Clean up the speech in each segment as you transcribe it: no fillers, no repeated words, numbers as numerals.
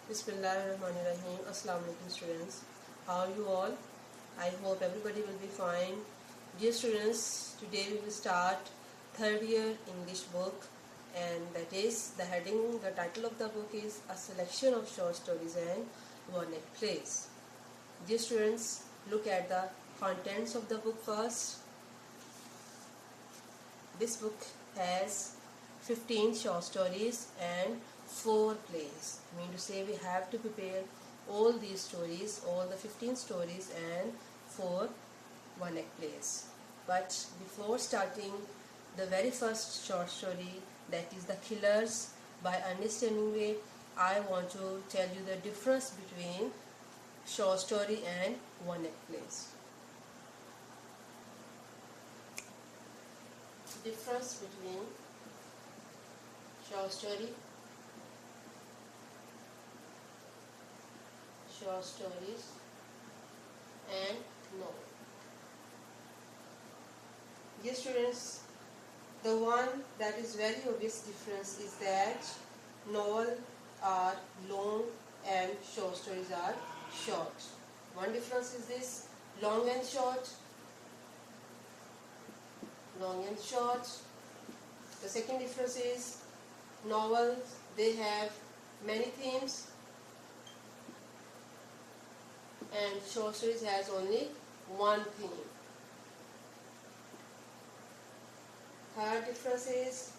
Bismillahirrahmanirrahim. Assalamu alaikum students. How are you all? I hope everybody will be fine. Dear students, today we will start third year English book, and that is the title of the book is A Selection of Short Stories and One-Act Plays. Dear students, look at the contents of the book first. This book has 15 short stories and 4 plays. I mean to say we have to prepare all these stories, all the 15 stories and 4 one-act plays. But before starting the very first short story, that is The Killers by Ernest Hemingway, I want to tell you the difference between short story and one-act plays. Difference between short stories and novel. Dear students, the one that is very obvious difference is that novels are long and short stories are short. One difference is this: long and short. The second difference is novels, they have many themes, and short stories has only one theme. Third difference is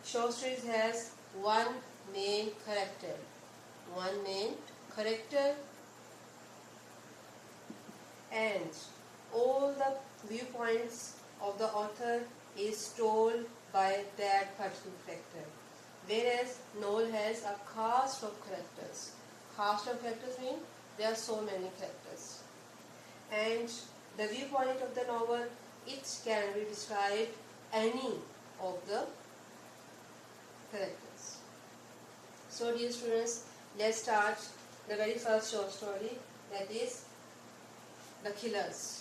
short stories has one main character, and all the viewpoints of the author is told by that particular character, whereas novel has a cast of characters. Cast of characters mean there are so many characters, and the viewpoint of the novel, it can be described any of the characters. So dear students, let's start the very first short story, that is The Killers.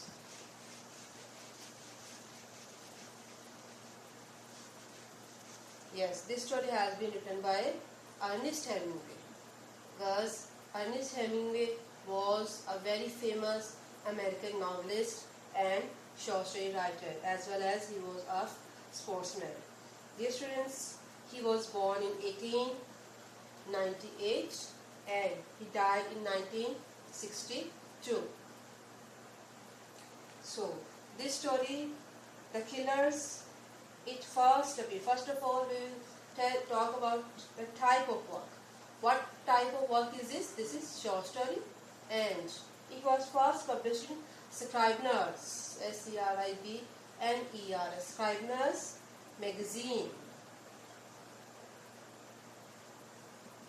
Yes, this story has been written by Ernest Hemingway. Thus, Ernest Hemingway was a very famous American novelist and short story writer, as well as he was a sportsman. Dear students, he was born in 1898 and he died in 1962. So, this story, The Killers, it first of all we will talk about the type of work. What type of work is this? This is short story, and it was first published in Scribner's, Scribner's, Scribner's magazine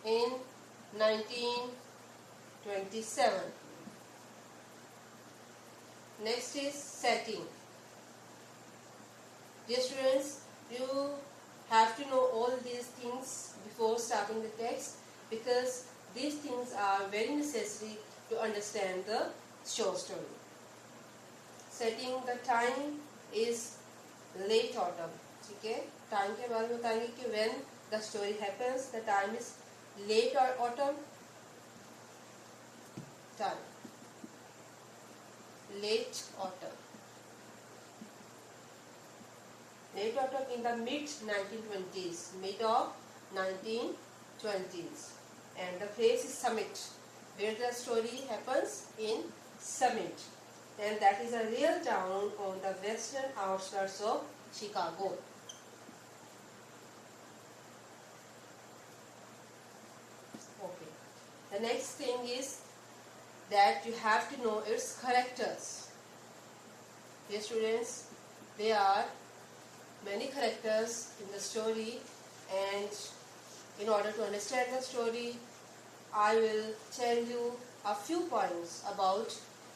in 1927. Next is setting. Dear students, you have to know all these things before starting the text, because these things are very necessary to understand the short story. Setting, the time is late autumn. Okay? Time के बारे में बताएंगे कि when the story happens, the time is late autumn. Time. Late autumn. Late autumn in the mid-1920s, mid of 1920s, and the place is Summit, where the story happens in Summit, and that is a real town on the western outskirts of Chicago. Okay. The next thing is that you have to know its characters. Dear students, there are many characters in the story, and in order to understand the story, I will tell you a few points about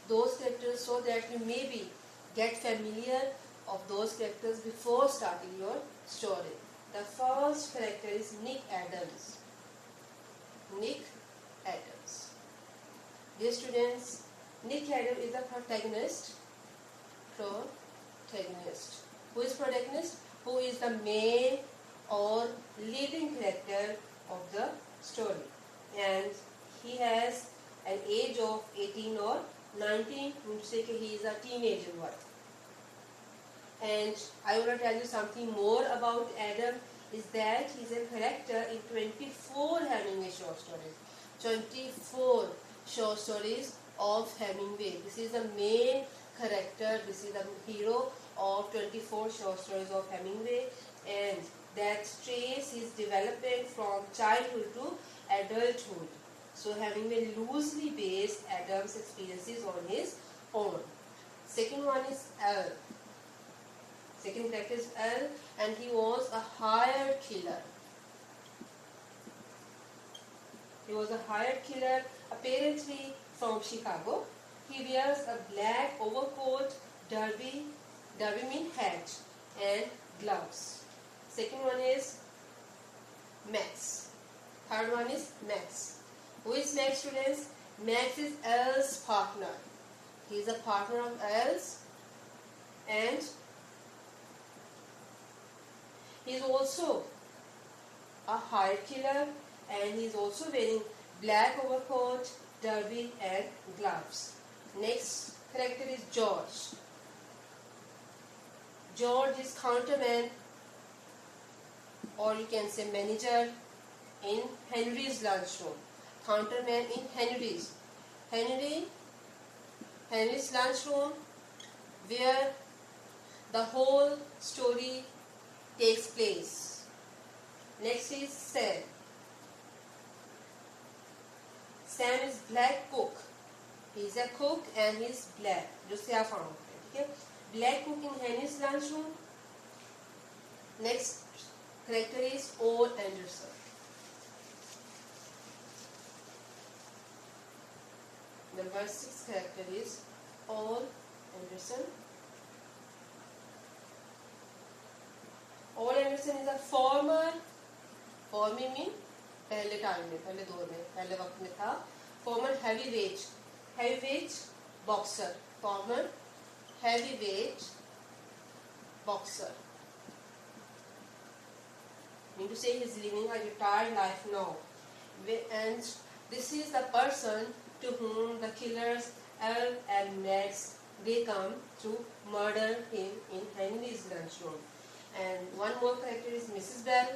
those characters so that you maybe get familiar of those characters before starting your story. The first character is Nick Adams. Nick Adams. Dear students, Nick Adams is the protagonist. Who is protagonist? Who is the main or leading character of the story, and he has an age of 18 or 19, to say that he is a teenager one. And I want to tell you something more about Adam, is that he is a character in 24 Hemingway short stories. 24 short stories of Hemingway. This is the main character, this is the hero of 24 short stories of Hemingway, and that trace his development from childhood to adulthood. So Hemingway loosely based Adam's experiences on his own. Second one is Al. Second character is Al, and he was a hired killer. He was a hired killer, apparently from Chicago. He wears a black overcoat, derby mean hat, and gloves. Second one is Max. Third one is Max. Who is Max, students? Max is Al's partner. He is a partner of Al's, and he is also a hired killer, and he is also wearing black overcoat, derby, and gloves. Next character is George. George is counterman, or you can say manager, in Henry's lunchroom. Counterman in Henry's lunchroom, where the whole story takes place. Next is Sam. Sam is black cook. He is a cook and he is black. जो सियाह होता है, ठीक है? Black cook in Henry's lunchroom. Next character is Ole Anderson. Number 6 character is Ole Anderson. Ole Anderson is a former mean पहले time में, पहले दौर में, पहले वक्त में था, former heavyweight boxer, former heavyweight boxer. Mean to say he is living a retired life now, and this is the person to whom the killers Al and Max, they come to murder him in Henry's lunchroom. And one more character is Mrs. Bell.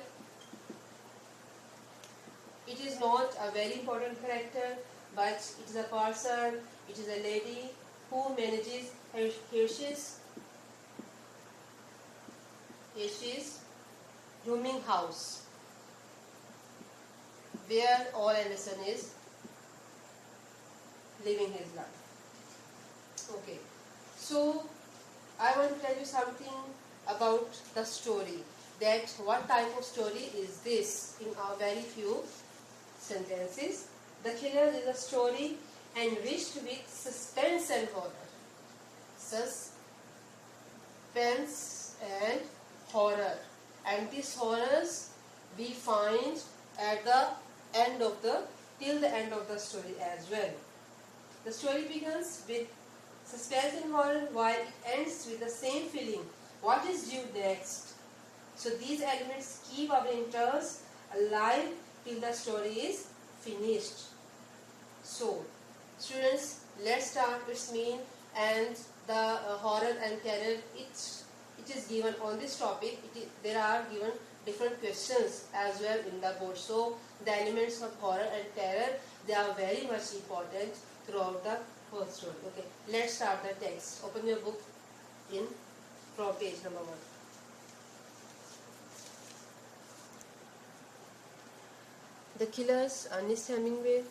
It is not a very important character, but it is a person, it is a lady who manages Hershey's rooming house, where Ole Anderson is living his life. Okay, so I want to tell you something about the story, that what type of story is this in our very few sentences. The Killer is a story enriched with suspense and horror. Suspense and horror. And these horrors we find at the end of till the end of the story as well. The story begins with suspense and horror, while it ends with the same feeling. What is due next? So these elements keep our interest alive till the story is finished. So, students, let's start its mean and the horror and terror. It is given on this topic. There are given different questions as well in the board. So, the elements of horror and terror, they are very much important throughout the whole story. Okay, let's start the text. Open your book from page number 1. The killers, Ernest Hemingway.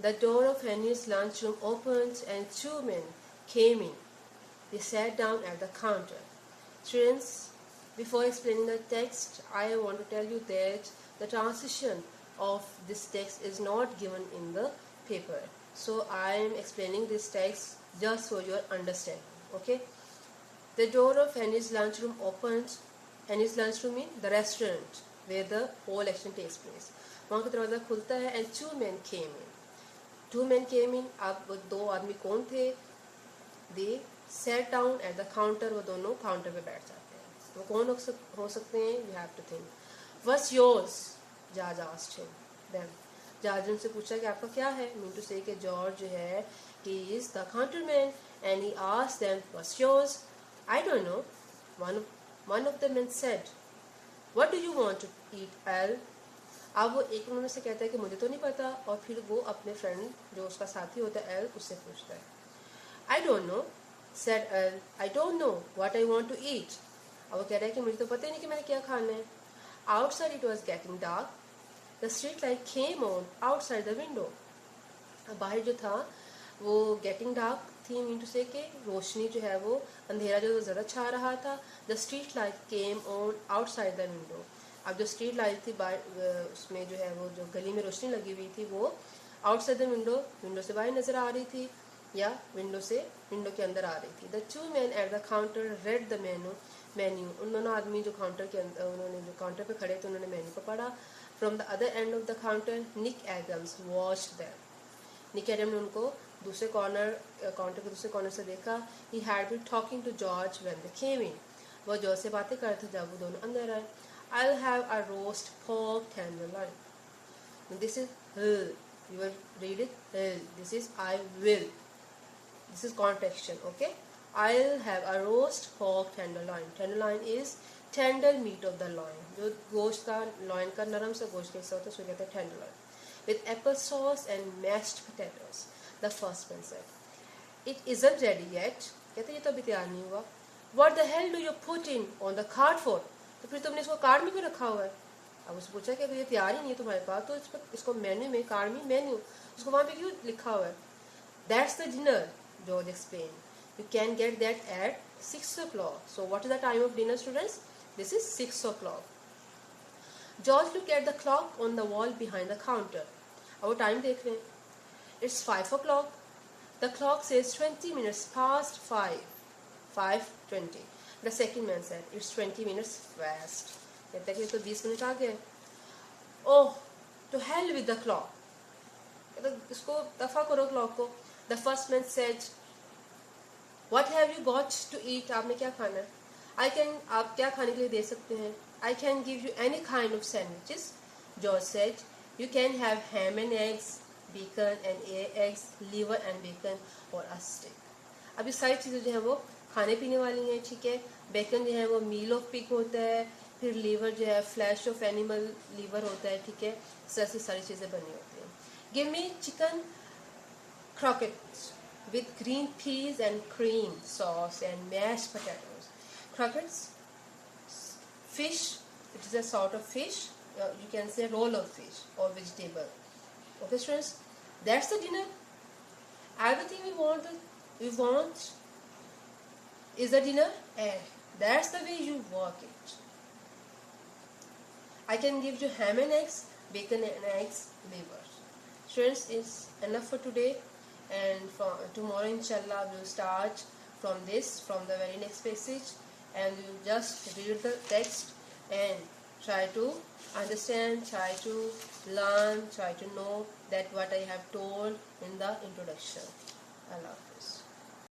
The door of Henry's lunchroom opened and 2 men came in. They sat down at the counter. Students, before explaining the text, I want to tell you that the transition of this text is not given in the paper. So I am explaining this text just for your understanding. Okay? The door of Henry's lunchroom opened. Henry's lunchroom means the restaurant where the whole action takes place. वहाँ का दरवाज़ा खुलता है and 2 men came in. 2 men came in. अब 2 आदमी कौन थे? They sat down at the counter. वो दोनों काउंटर पे बैठ जाते हैं. वो कौन हो सकते हैं? You have to think. What's yours? Judge asked him. Then George ने उनसे पूछा कि आपका क्या है. मीन टू से कि जॉर्ज जो है he is the counterman and he asked them what's yours. I don't know. One of the men said, what do you want to eat, Al? अब वो एक उन्होंने से कहता है कि मुझे तो नहीं पता, और फिर वो अपने फ्रेंड जो उसका साथी होता है एल उससे पूछता है. I don't know, said Al. I don't know what I want to eat. अब वो कह रहा है कि मुझे तो पता ही नहीं कि मैंने क्या खाना है. Outside it was getting dark. The street light came on outside the window. अब बाहर जो था वो गेटिंग डार्क थी, मीन टू से कि रोशनी जो है वो अंधेरा जो ज़्यादा छा रहा था. The street light came on outside the window. अब जो स्ट्रीट लाइट थी उसमें जो है वो जो गली में रोशनी लगी हुई थी वो आउटसाइड द विंडो से बाहर नज़र आ रही थी या विंडो के अंदर आ रही थी. The two man at the counter read the menu. उन दोनों आदमी जो काउंटर के अंदर उन्होंने जो काउंटर पे खड़े थे उन्होंने मेन्यू को पढ़ा. From the other end of the counter Nick Adams watched them. Nick Adam ने उनको काउंटर के दूसरे कॉर्नर से देखा. He had been talking to George when they came in. वो जॉर्ज से बातें कर रहे थे जब वो दोनों अंदर आए. I'll have a roast pork tenderloin. This is will. You will read it will. This is I will. This is contraction. Okay. I'll have a roast pork tenderloin. Tenderloin is tender meat of the loin. जो गोश्त का loin का नरम सा गोश्त कैसा होता है उसको कहते हैं tenderloin. With apple sauce and mashed potatoes. The first man said. It isn't ready yet. कहते ये तो अभी तैयार नहीं हुआ. What the hell do you put in on the card for? तो फिर तुमने इसको कार्ड में क्यों रखा हुआ है. अब उससे पूछा कि अगर ये तैयार ही नहीं है तुम्हारे पास तो इसको मेन्यू में कार्ड में मेन्यू उसको वहाँ पे क्यों लिखा हुआ है. That's the dinner, George explain. You can get that at 6 o'clock. So what is the time of dinner students. This is 6 o'clock. George look at the clock on the wall behind the counter. अब वो time देख रहे हैं. It's 5 o'clock. The clock says 20 minutes past 5. 5:20. The second man said, it's 20 minutes fast. कहता है कि तो 20 minute आ गए. Oh, to hell with the clock. कहता इसको दफा करो क्लॉक को. The first man said, what have you got to eat? आपने क्या खाना है. आप क्या खाने के लिए दे सकते हैं. I can give you any kind of sandwiches. George said, you can have ham and eggs, bacon and eggs, liver and bacon or a steak. अब ये सारी चीज़ें जो है वो खाने पीने वाली हैं. ठीक है. बेकन जो है वो मील ऑफ पिग होता है. फिर लीवर जो है फ्लैश ऑफ एनिमल लीवर होता है. ठीक है. इस तरह से सारी चीज़ें बनी होती हैं. Give me chicken croquettes with green peas and cream sauce and mashed potatoes. Croquettes, fish. It is a sort of fish. You can say roll of fish or vegetable. Okay, students. That's the dinner. Everything we want is the dinner, and that's the way you work it. I can give you ham and eggs, bacon and eggs, liver. Students, is enough for today, and from tomorrow inshallah we'll start from the very next passage, and you just read the text and try to understand, try to learn, try to know that what I have told in the introduction. Allah Hafiz.